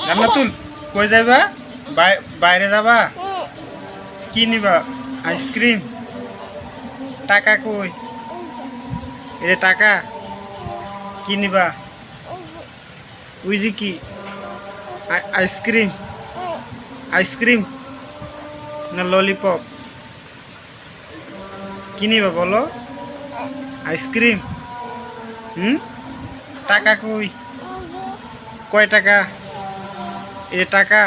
জান্নাতুল কই যাইবা? বাইরে যাবা? কি নিবা? আইসক্রিম? টাকা কই? এ টাকা কি নিবা? ওই যে কি আইসক্রিম? আইসক্রিম না ললিপপ? কি নিবা বলো? আইসক্রিম? টাকা কই? কয় টাকা? এ টাকা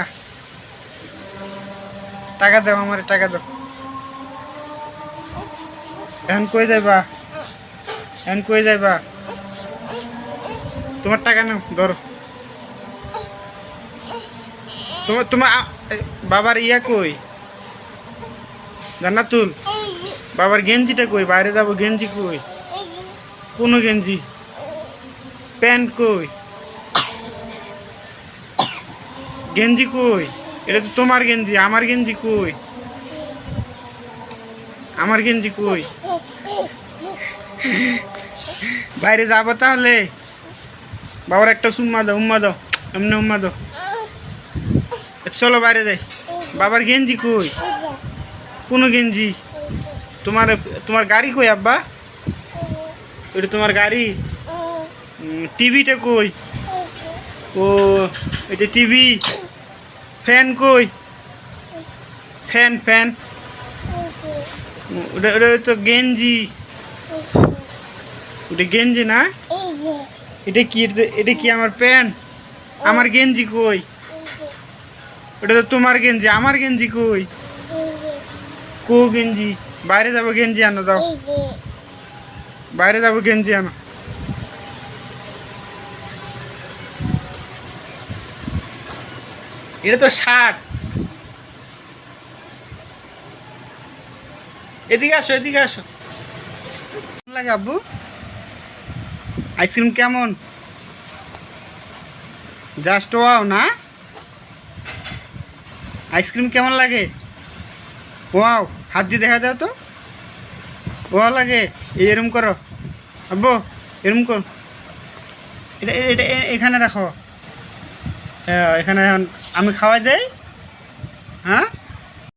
টাকা দাও, আমার টাকা দাও। এখন কই যাইবা? এখন কই যাইবা? তোমার টাকা নাও, ধরো। তোমার বাবার ইয়া কই? জান্নাতুল বাবার গেঞ্জিটা কই? বাইরে যাবো, গেঞ্জি কই? কোনো গেঞ্জি? প্যান্ট কই? গেঞ্জি কই? এটা তো তোমার গেঞ্জি, আমার গেঞ্জি কই? আমার গেঞ্জি কই? বাইরে যাবো তাহলে? বাবার একটা উম্মা দাও, উম্মা দাও, এমনি উম্মা দাও। চলো বাইরে যাই। বাবার গেঞ্জি কই? কোনো গেঞ্জি? তোমার তোমার গাড়ি কই আব্বা? ওইটা তোমার গাড়ি? টিভিটা কই? ও এটা টিভি। ফ্যান কই? ফ্যান ফ্যান ওটা ওটা তো গেঞ্জি। ওটা গেঞ্জি না? এটা কি? এটা কি আমার প্যান্ট? আমার গেঞ্জি কই? ওটা তো তোমার গেঞ্জি, আমার গেঞ্জি কই? কো গেঞ্জি? বাইরে যাবো, গেঞ্জি আনো যাও। বাইরে যাবো, গেঞ্জি আনো। এটা তো শার্ট। এদিকে আসো, এদিকে আসো। কেমন লাগে আব্বু? আইসক্রিম কেমন? জাস্ট ওয়াও না? আইসক্রিম কেমন লাগে? ওয়াও, হাত দিয়ে দেখা যাও তো। ওয়াও লাগে। এরম করো আব্বু, এরম করো। এটা এটা এখানে রাখো। হ্যাঁ, এখানে আমি খাওয়াই দেই। হ্যাঁ।